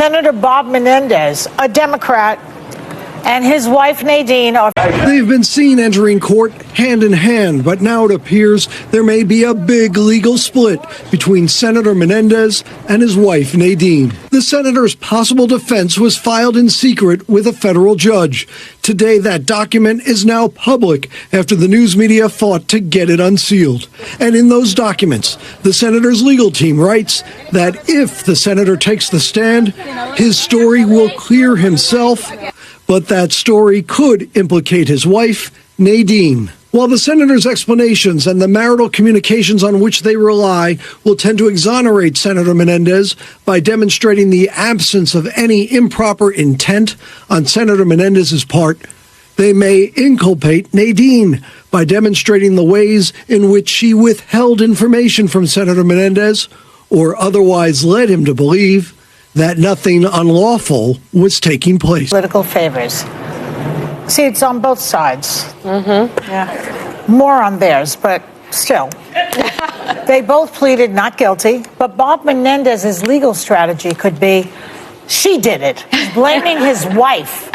Senator Bob Menendez, a Democrat, and his wife Nadine are... They've been seen entering court hand in hand, but now it appears there may be a big legal split between Senator Menendez and his wife Nadine. The senator's possible defense was filed in secret with a federal judge. Today, that document is now public after the news media fought to get it unsealed. And in those documents, the senator's legal team writes that if the senator takes the stand, his story will clear himself. But that story could implicate his wife, Nadine. While the senator's explanations and the marital communications on which they rely will tend to exonerate Senator Menendez by demonstrating the absence of any improper intent on Senator Menendez's part, they may inculpate Nadine by demonstrating the ways in which she withheld information from Senator Menendez or otherwise led him to believe that nothing unlawful was taking place. Political favors. See, it's on both sides. Yeah. More on theirs, but still. They both pleaded not guilty, but Bob Menendez's legal strategy could be, she did it. He's blaming his wife.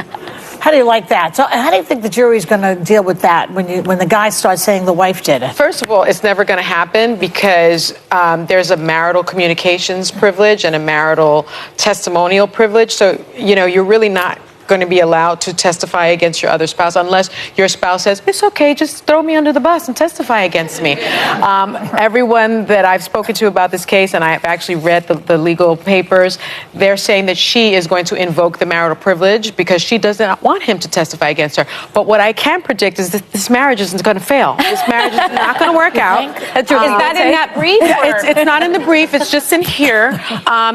How do you like that? So how do you think the jury's going to deal with that when the guy starts saying the wife did it? First of all, it's never going to happen because there's a marital communications privilege and a marital testimonial privilege. So, you're really not going to be allowed to testify against your other spouse unless your spouse says, it's okay, just throw me under the bus and testify against me. Everyone that I've spoken to about this case, and I've actually read the legal papers, they're saying that she is going to invoke the marital privilege because she doesn't want him to testify against her. But what I can predict is that this marriage isn't going to fail. This marriage is not going to work out. Is that in that brief? It's not in the brief. It's just in here.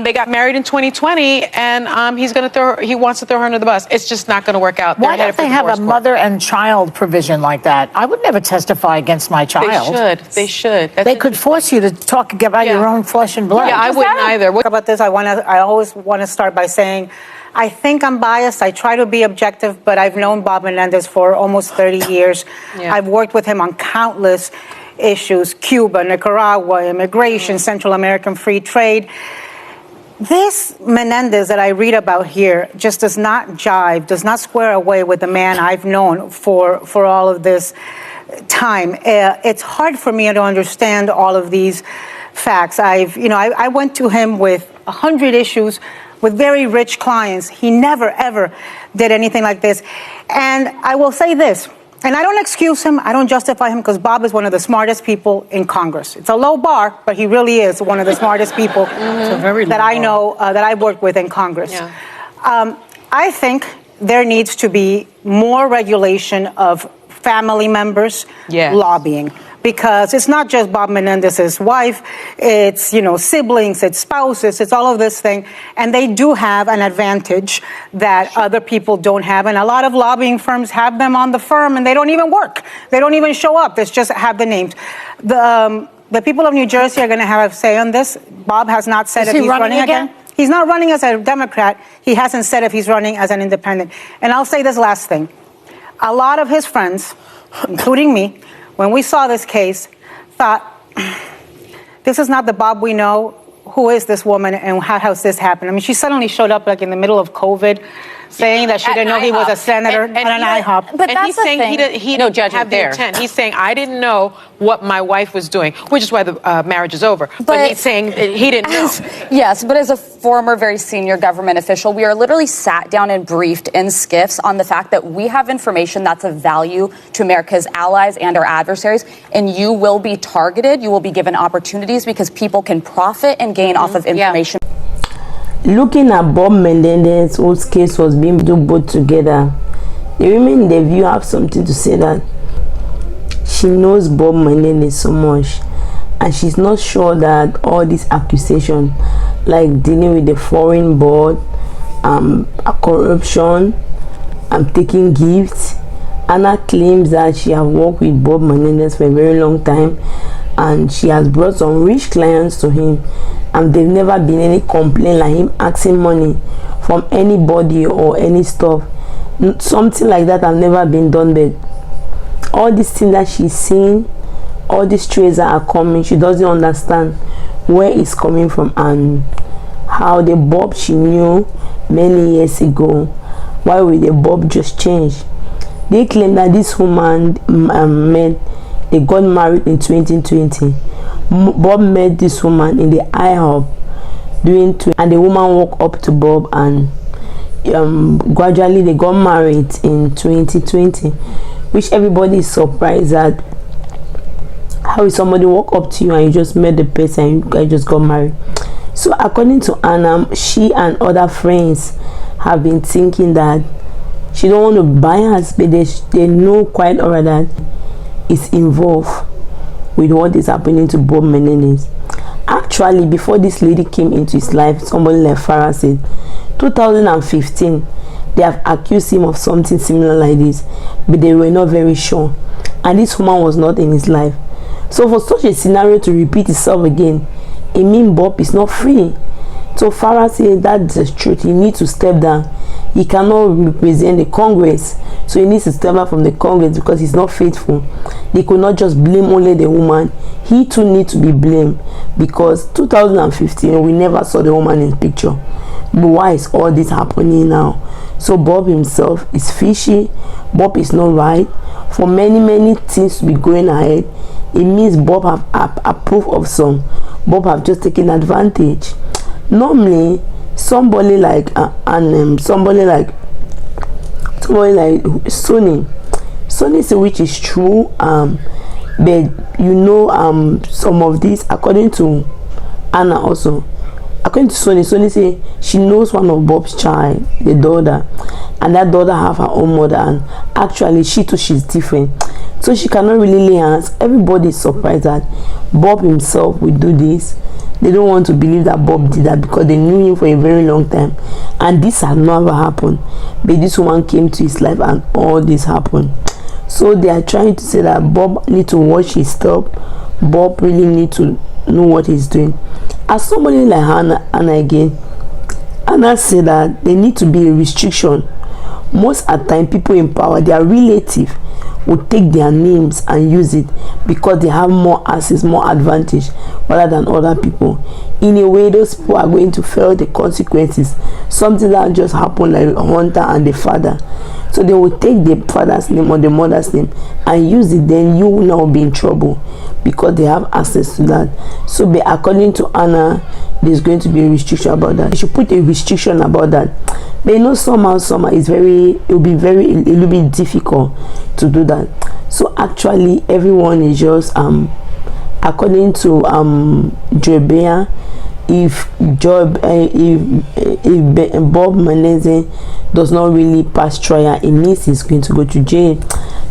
They got married in 2020, and he wants to throw her under the bus. It's just not going to work out. Why don't they have a mother and child provision like that? I would never testify against my child. They should. They could force you to talk about your own flesh and blood. Yeah, I wouldn't either. What about this? I always want to start by saying, I think I'm biased. I try to be objective, but I've known Bob Menendez for almost 30 years. Yeah. I've worked with him on countless issues: Cuba, Nicaragua, immigration, Central American free trade. This Menendez that I read about here just does not jive, does not square away with the man I've known for all of this time. It's hard for me to understand all of these facts. I went to him with 100 issues with very rich clients. He never, ever did anything like this. And I will say this, and I don't excuse him, I don't justify him, because Bob is one of the smartest people in Congress. It's a low bar, but he really is one of the smartest people that I know, that I've worked with in Congress. Yeah. I think there needs to be more regulation of family members lobbying. Because it's not just Bob Menendez's wife, it's, siblings, it's spouses, it's all of this thing. And they do have an advantage that other people don't have. And a lot of lobbying firms have them on the firm and they don't even work. They don't even show up. They just have the names. The people of New Jersey are going to have a say on this. Bob has not said if he's running again. He's not running as a Democrat. He hasn't said if he's running as an independent. And I'll say this last thing. A lot of his friends, including me, when we saw this case, thought, this is not the Bob we know. Who is this woman and how has this happened? I mean, she suddenly showed up like in the middle of COVID saying that she didn't know he was a senator at an IHOP. But that's the thing. He didn't have the intent. He's saying, I didn't know what my wife was doing, which is why the marriage is over. But he's saying he didn't know. Yes, but as a former very senior government official, we are literally sat down and briefed in SCIFs on the fact that we have information that's of value to America's allies and our adversaries, and you will be targeted, you will be given opportunities because people can profit and gain off of information. Looking at Bob Menendez, whose case was being put together, the women in the View have something to say that she knows Bob Menendez so much, and she's not sure that all these accusations, like dealing with the foreign board, corruption, taking gifts. Anna claims that she has worked with Bob Menendez for a very long time, and she has brought some rich clients to him, and there've never been any complaint like him asking money from anybody or any stuff. Something like that have never been done. But all these things that she's seeing, all these trades that are coming, she doesn't understand where it's coming from and how the Bob she knew many years ago, why would the Bob just change? They claim that this woman they got married in 2020. Bob met this woman in the IHOP and the woman walked up to Bob, and gradually they got married in 2020, which everybody is surprised at. How is somebody walk up to you and you just met the person and you guys just got married? So according to Anna, she and other friends have been thinking that she don't want to bias, but they know quite alright that it's involved with what is happening to Bob Menendez. Actually, before this lady came into his life, somebody like Farah said, 2015, they have accused him of something similar like this, but they were not very sure. And this woman was not in his life. So for such a scenario to repeat itself again, it means Bob is not free. So Farah said that's the truth. He needs to step down. He cannot represent the Congress, so he needs to step down from the Congress because he's not faithful. They could not just blame only the woman. He too needs to be blamed because 2015 we never saw the woman in picture. But why is all this happening now? So Bob himself is fishy. Bob is not right. For many things to be going ahead, it means Bob have approved of some. Bob have just taken advantage. Normally, somebody like somebody like Sony, which is true, but you know, some of these, according to Anna also, according to Sony say she knows one of Bob's child, the daughter, and that daughter have her own mother, and actually she's different, so she cannot really lay hands. Everybody is surprised that Bob himself will do this. They don't want to believe that Bob did that because they knew him for a very long time, and this had never happened. But this woman came to his life and all this happened. So they are trying to say that Bob need to watch his step. Bob really need to know what he's doing. As somebody like Anna again, Anna said that there need to be a restriction. Most of the time, people in power, their relative will take their names and use it because they have more access, more advantage rather than other people. In a way, those people are going to feel the consequences. Something that just happened like Hunter and the father. So they will take the father's name or the mother's name and use it. Then you will now be in trouble because they have access to that. So according to Anna, there's going to be a restriction about that. They should put a restriction about that. But you know, somehow it will be a little bit difficult to do that. So actually everyone is just according to Joy Behar, if Bob Menendez does not really pass trial, it means he's going to go to jail.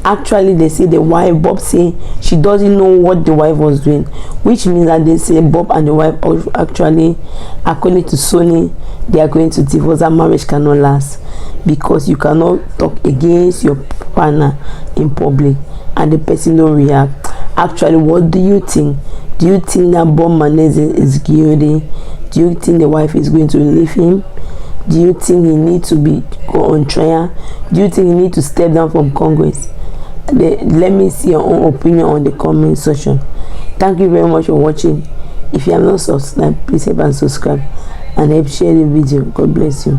Actually, they say the wife, Bob say she doesn't know what the wife was doing, which means that they say Bob and the wife actually, according to Sony, they are going to divorce. That marriage cannot last because you cannot talk against your partner in public and the person don't react. Actually, what do you think? Do you think that Bob Menendez is guilty? Do you think the wife is going to leave him? Do you think he needs to go on trial? Do you think he needs to step down from Congress? Let me see your own opinion on the comment section. Thank you very much for watching. If you have not subscribed, please help and subscribe and help share the video. God bless you.